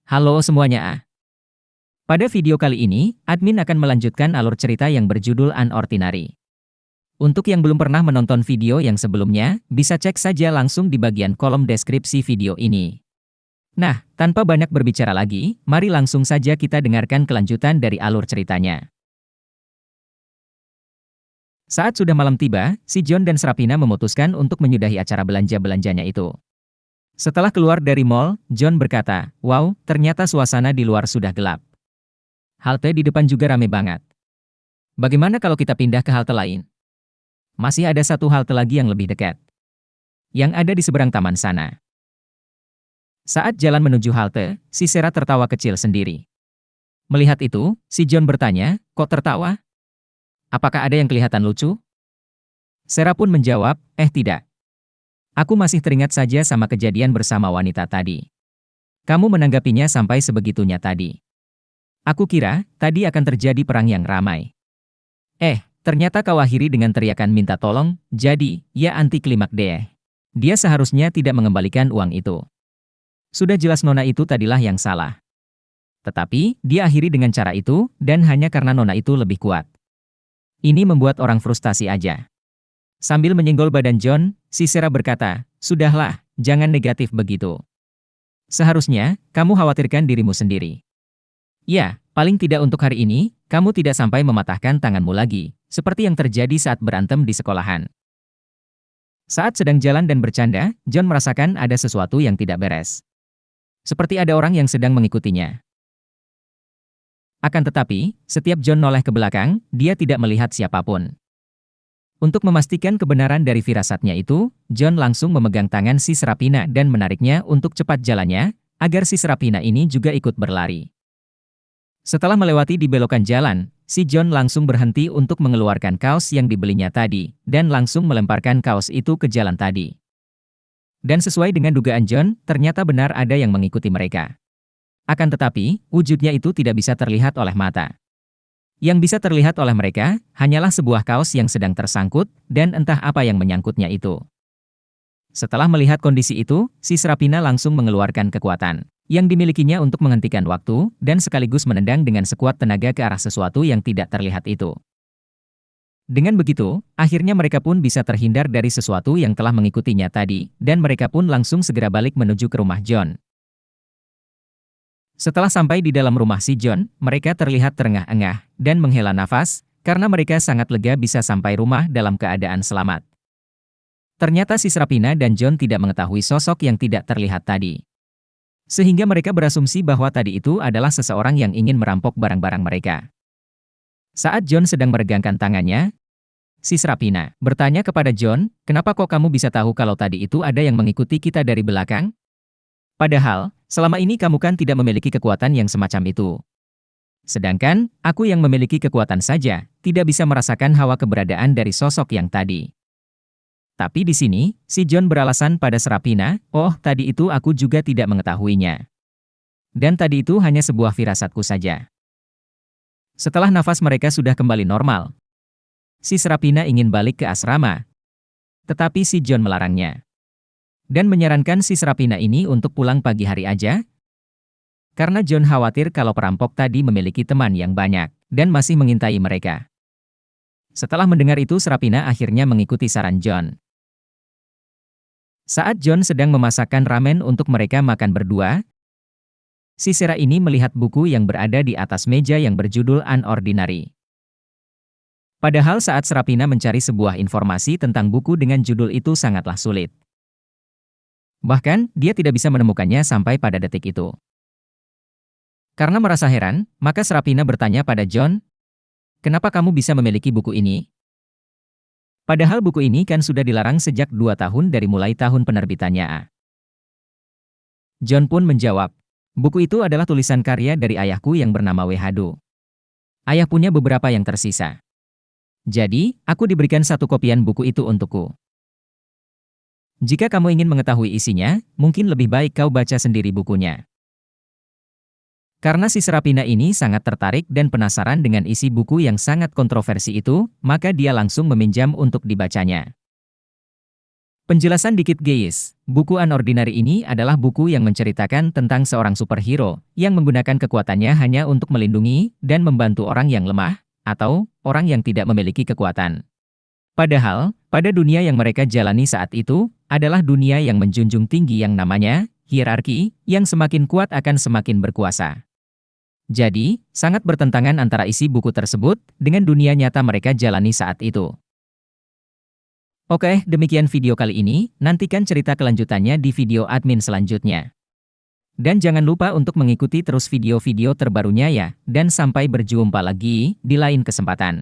Halo semuanya. Pada video kali ini, admin akan melanjutkan alur cerita yang berjudul Unordinary. Untuk yang belum pernah menonton video yang sebelumnya, bisa cek saja langsung di bagian kolom deskripsi video ini. Nah, tanpa banyak berbicara lagi, mari langsung saja kita dengarkan kelanjutan dari alur ceritanya. Saat sudah malam tiba, si John dan Serapina memutuskan untuk menyudahi acara belanja-belanjanya itu. Setelah keluar dari mall, John berkata, "Wow, ternyata suasana di luar sudah gelap. Halte di depan juga rame banget. Bagaimana kalau kita pindah ke halte lain? Masih ada satu halte lagi yang lebih dekat. Yang ada di seberang taman sana." Saat jalan menuju halte, si Sarah tertawa kecil sendiri. Melihat itu, si John bertanya, "Kok tertawa? Apakah ada yang kelihatan lucu?" Sarah pun menjawab, tidak. Aku masih teringat saja sama kejadian bersama wanita tadi. Kamu menanggapinya sampai sebegitunya tadi. Aku kira, tadi akan terjadi perang yang ramai. Ternyata kau akhiri dengan teriakan minta tolong, jadi, ya anti klimak deh. Dia seharusnya tidak mengembalikan uang itu. Sudah jelas nona itu tadilah yang salah. Tetapi, dia akhiri dengan cara itu, dan hanya karena nona itu lebih kuat. Ini membuat orang frustasi aja. Sambil menyenggol badan John, si Sarah berkata, "Sudahlah, jangan negatif begitu. Seharusnya, kamu khawatirkan dirimu sendiri. Ya, paling tidak untuk hari ini, kamu tidak sampai mematahkan tanganmu lagi, seperti yang terjadi saat berantem di sekolahan." Saat sedang jalan dan bercanda, John merasakan ada sesuatu yang tidak beres. Seperti ada orang yang sedang mengikutinya. Akan tetapi, setiap John noleh ke belakang, dia tidak melihat siapapun. Untuk memastikan kebenaran dari firasatnya itu, John langsung memegang tangan si Serapina dan menariknya untuk cepat jalannya, agar si Serapina ini juga ikut berlari. Setelah melewati di belokan jalan, si John langsung berhenti untuk mengeluarkan kaos yang dibelinya tadi, dan langsung melemparkan kaos itu ke jalan tadi. Dan sesuai dengan dugaan John, ternyata benar ada yang mengikuti mereka. Akan tetapi, wujudnya itu tidak bisa terlihat oleh mata. Yang bisa terlihat oleh mereka, hanyalah sebuah kaos yang sedang tersangkut, dan entah apa yang menyangkutnya itu. Setelah melihat kondisi itu, si Serapina langsung mengeluarkan kekuatan yang dimilikinya untuk menghentikan waktu, dan sekaligus menendang dengan sekuat tenaga ke arah sesuatu yang tidak terlihat itu. Dengan begitu, akhirnya mereka pun bisa terhindar dari sesuatu yang telah mengikutinya tadi, dan mereka pun langsung segera balik menuju ke rumah John. Setelah sampai di dalam rumah si John, mereka terlihat terengah-engah dan menghela nafas, karena mereka sangat lega bisa sampai rumah dalam keadaan selamat. Ternyata si Serapina dan John tidak mengetahui sosok yang tidak terlihat tadi. Sehingga mereka berasumsi bahwa tadi itu adalah seseorang yang ingin merampok barang-barang mereka. Saat John sedang meregangkan tangannya, si Serapina bertanya kepada John, "Kenapa kok kamu bisa tahu kalau tadi itu ada yang mengikuti kita dari belakang? Padahal, selama ini kamu kan tidak memiliki kekuatan yang semacam itu. Sedangkan, aku yang memiliki kekuatan saja, tidak bisa merasakan hawa keberadaan dari sosok yang tadi." Tapi di sini, si John beralasan pada Serapina, "Tadi itu aku juga tidak mengetahuinya. Dan tadi itu hanya sebuah firasatku saja." Setelah nafas mereka sudah kembali normal, si Serapina ingin balik ke asrama. Tetapi si John melarangnya. Dan menyarankan si Serapina ini untuk pulang pagi hari aja, karena John khawatir kalau perampok tadi memiliki teman yang banyak, dan masih mengintai mereka. Setelah mendengar itu Serapina akhirnya mengikuti saran John. Saat John sedang memasakkan ramen untuk mereka makan berdua, si Sarah ini melihat buku yang berada di atas meja yang berjudul Unordinary. Padahal saat Serapina mencari sebuah informasi tentang buku dengan judul itu sangatlah sulit. Bahkan, dia tidak bisa menemukannya sampai pada detik itu. Karena merasa heran, maka Serapina bertanya pada John, "Kenapa kamu bisa memiliki buku ini? Padahal buku ini kan sudah dilarang sejak 2 tahun dari mulai tahun penerbitannya." John pun menjawab, "Buku itu adalah tulisan karya dari ayahku yang bernama Wehado. Ayah punya beberapa yang tersisa. Jadi, aku diberikan satu kopian buku itu untukku. Jika kamu ingin mengetahui isinya, mungkin lebih baik kau baca sendiri bukunya." Karena si Serapina ini sangat tertarik dan penasaran dengan isi buku yang sangat kontroversi itu, maka dia langsung meminjam untuk dibacanya. Penjelasan dikit guys, buku Unordinary ini adalah buku yang menceritakan tentang seorang superhero yang menggunakan kekuatannya hanya untuk melindungi dan membantu orang yang lemah, atau orang yang tidak memiliki kekuatan. Padahal, pada dunia yang mereka jalani saat itu, adalah dunia yang menjunjung tinggi yang namanya hierarki, yang semakin kuat akan semakin berkuasa. Jadi, sangat bertentangan antara isi buku tersebut dengan dunia nyata mereka jalani saat itu. Oke, demikian video kali ini, nantikan cerita kelanjutannya di video admin selanjutnya. Dan jangan lupa untuk mengikuti terus video-video terbarunya ya, dan sampai berjumpa lagi di lain kesempatan.